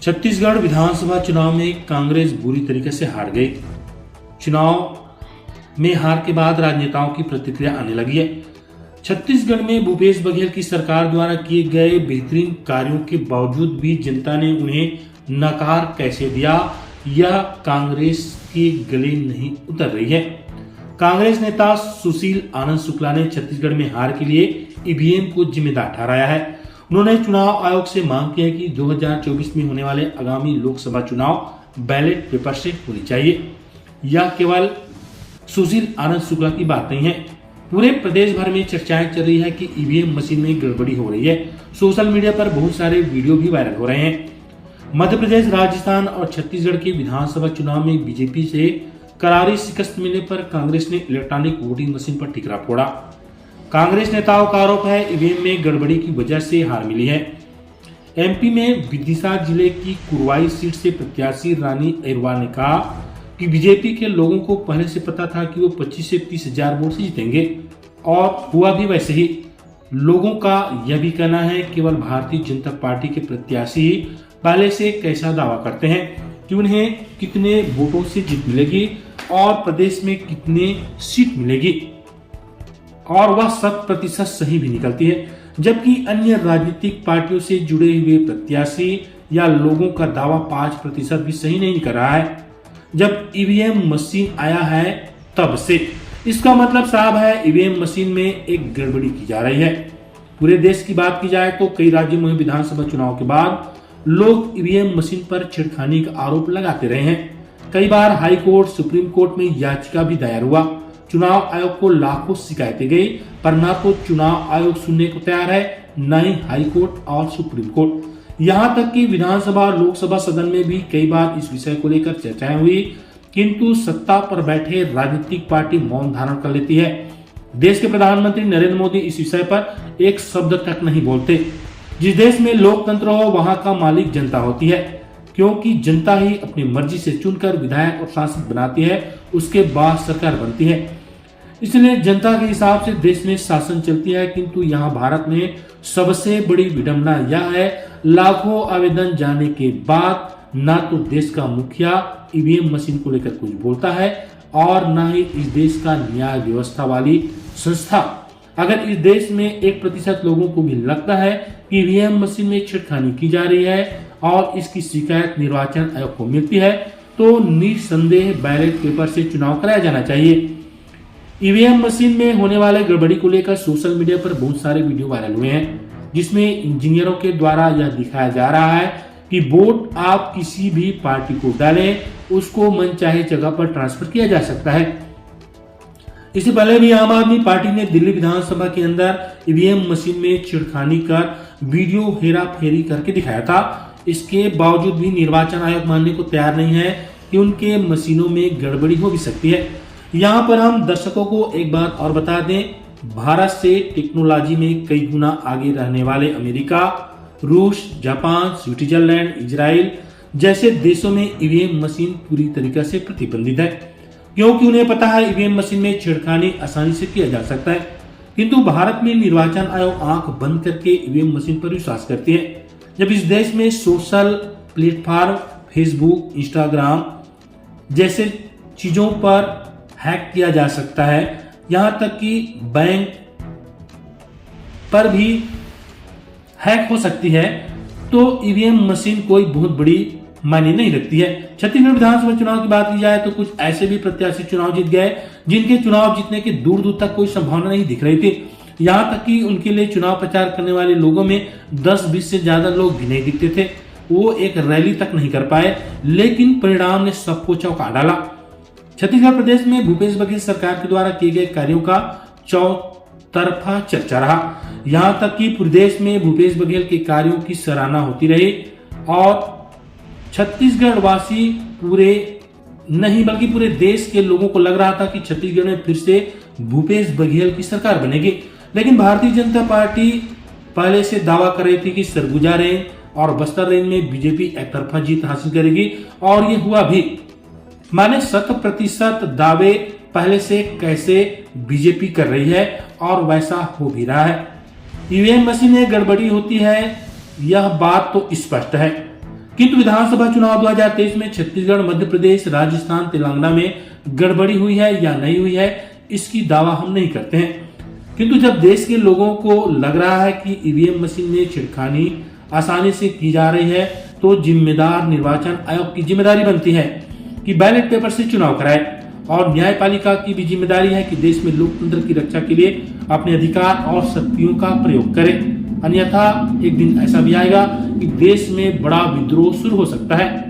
छत्तीसगढ़ विधानसभा चुनाव में कांग्रेस बुरी तरीके से हार गई। चुनाव में हार के बाद राजनेताओं की प्रतिक्रिया आने लगी है। छत्तीसगढ़ में भूपेश बघेल की सरकार द्वारा किए गए बेहतरीन कार्यों के बावजूद भी जनता ने उन्हें नकार कैसे दिया, यह कांग्रेस के गले नहीं उतर रही है। कांग्रेस नेता सुशील आनंद शुक्ला ने छत्तीसगढ़ में हार के लिए ईवीएम को जिम्मेदार ठहराया है। उन्होंने चुनाव आयोग से मांग की है कि 2024 में होने वाले आगामी लोकसभा चुनाव बैलेट पेपर से होनी चाहिए। यह केवल सुशील आनंद शुक्ला की बात नहीं है, पूरे प्रदेश भर में चर्चाएं चल रही है कि ईवीएम मशीन में गड़बड़ी हो रही है। सोशल मीडिया पर बहुत सारे वीडियो भी वायरल हो रहे हैं। मध्य प्रदेश, राजस्थान और छत्तीसगढ़ के विधानसभा चुनाव में बीजेपी से करारी शिकस्त मिलने पर कांग्रेस ने इलेक्ट्रॉनिक वोटिंग मशीन पर ठिकरा फोड़ा। कांग्रेस नेताओं का आरोप है ईवीएम में गड़बड़ी की वजह से हार मिली है। एमपी में विदिशा जिले की कुरवाई सीट से प्रत्याशी रानी अहिरवार ने कहा कि बीजेपी के लोगों को पहले से पता था कि वो 25 से 30 हजार वोट से जीतेंगे और हुआ भी वैसे ही। लोगों का यह भी कहना है केवल भारतीय जनता पार्टी के प्रत्याशी पहले से कैसा दावा करते हैं कि उन्हें कितने वोटों से जीत मिलेगी और प्रदेश में कितने सीट मिलेगी, और वह 100% सही भी निकलती है, जबकि अन्य राजनीतिक पार्टियों से जुड़े हुए प्रत्याशी या लोगों का दावा 5% भी सही नहीं निकल रहा है। जब ईवीएम मशीन आया है तब से इसका मतलब साफ है ईवीएम मशीन में एक गड़बड़ी की जा रही है। पूरे देश की बात की जाए तो कई राज्यों में विधानसभा चुनाव के बाद लोग ईवीएम मशीन पर छेड़खानी का आरोप लगाते रहे हैं। कई बार हाई कोर्ट, सुप्रीम कोर्ट में याचिका भी दायर हुआ। चुनाव आयोग को लाखों शिकायतें गई, पर न तो चुनाव आयोग सुनने को तैयार है, न ही हाई कोर्ट और सुप्रीम कोर्ट। यहाँ तक कि विधानसभा और लोकसभा सदन में भी कई बार इस विषय को लेकर चर्चाएं हुई, किंतु सत्ता पर बैठे राजनीतिक पार्टी मौन धारण कर लेती है। देश के प्रधानमंत्री नरेंद्र मोदी इस विषय पर एक शब्द तक नहीं बोलते। जिस देश में लोकतंत्र हो वहां का मालिक जनता होती है, क्योंकि जनता ही अपनी मर्जी से चुनकर विधायक और सांसद बनाती है, उसके बाद सरकार बनती है। इसलिए जनता के हिसाब से देश में शासन चलती है। किंतु यहाँ भारत में सबसे बड़ी विडंबना यह है, लाखों आवेदन जाने के बाद न तो देश का मुखिया ईवीएम मशीन को लेकर कुछ बोलता है और न ही इस देश का न्याय व्यवस्था वाली संस्था। अगर इस देश में 1% लोगों को भी लगता है कि ईवीएम मशीन में छेड़खानी की जा रही है और इसकी शिकायत निर्वाचन आयोग को मिलती है, तो निसंदेह बैलेट पेपर से चुनाव कराया जाना चाहिए। ईवीएम मशीन में होने वाले गड़बड़ी को लेकर सोशल मीडिया पर बहुत सारे वीडियो वायरल हुए हैं, जिसमें इंजीनियरों के द्वारा यह दिखाया जा रहा है कि वोट आप किसी भी पार्टी को डालें, उसको मनचाहे जगह पर ट्रांसफर किया जा सकता है। इससे पहले भी आम आदमी पार्टी ने दिल्ली विधानसभा के अंदर ईवीएम मशीन में छेड़खानी कर वीडियो हेरा फेरी करके दिखाया था। इसके बावजूद भी निर्वाचन आयोग मानने को तैयार नहीं है कि उनके मशीनों में गड़बड़ी हो भी सकती है। यहाँ पर हम दर्शकों को एक बात और बता दें, भारत से टेक्नोलॉजी में कई गुना आगे रहने वाले अमेरिका, रूस, जापान, स्विट्जरलैंड, इजराइल जैसे देशों में ईवीएम मशीन पूरी तरीके से प्रतिबंधित है, क्योंकि उन्हें पता है ईवीएम मशीन में छेड़खानी आसानी से किया जा सकता है। किंतु भारत में निर्वाचन आयोग आंख बंद करके ईवीएम मशीन पर विश्वास करती है। जब इस देश में सोशल प्लेटफॉर्म, फेसबुक, इंस्टाग्राम जैसे चीजों पर हैक किया जा सकता है, यहाँ तक कि बैंक पर भी हैक हो सकती है, तो ईवीएम मशीन कोई बहुत बड़ी मायने नहीं रखती है। छत्तीसगढ़ विधानसभा चुनाव की बात की जाए तो कुछ ऐसे भी प्रत्याशी चुनाव जीत गए जिनके चुनाव जीतने की दूर दूर तक कोई संभावना नहीं दिख रही थी। यहाँ तक कि उनके लिए चुनाव प्रचार करने वाले लोगों में 10-20 से ज्यादा लोग भी नहीं दिखते थे। वो एक रैली तक नहीं कर पाए, लेकिन परिणाम ने सबको चौंका डाला। छत्तीसगढ़ प्रदेश में भूपेश बघेल सरकार के द्वारा किए गए कार्यों का चौतरफा चर्चा रहा। यहाँ तक कि प्रदेश में भूपेश बघेल के कार्यों की सराहना होती रही और छत्तीसगढ़ वासी पूरे नहीं बल्कि पूरे देश के लोगों को लग रहा था कि छत्तीसगढ़ में फिर से भूपेश बघेल की सरकार बनेगी। लेकिन भारतीय जनता पार्टी पहले से दावा कर रही थी कि सरगुजा रेंज और बस्तर रेंज में बीजेपी एकतरफा जीत हासिल करेगी, और ये हुआ भी। माने 100% दावे पहले से कैसे बीजेपी कर रही है और वैसा हो भी रहा है। ईवीएम मशीन में गड़बड़ी होती है, यह बात तो स्पष्ट है, किंतु विधानसभा चुनाव 2023 में छत्तीसगढ़, मध्य प्रदेश, राजस्थान, तेलंगाना में गड़बड़ी हुई है या नहीं हुई है, इसकी दावा हम नहीं करते हैं। किंतु जब देश के लोगों को लग रहा है कि ईवीएम मशीन में छिड़खानी आसानी से की जा रही है, तो जिम्मेदार निर्वाचन आयोग की जिम्मेदारी बनती है कि बैलेट पेपर से चुनाव कराए, और न्यायपालिका की भी जिम्मेदारी है कि देश में लोकतंत्र की रक्षा के लिए अपने अधिकार और शक्तियों का प्रयोग करे। अन्यथा एक दिन ऐसा भी आएगा कि देश में बड़ा विद्रोह शुरू हो सकता है।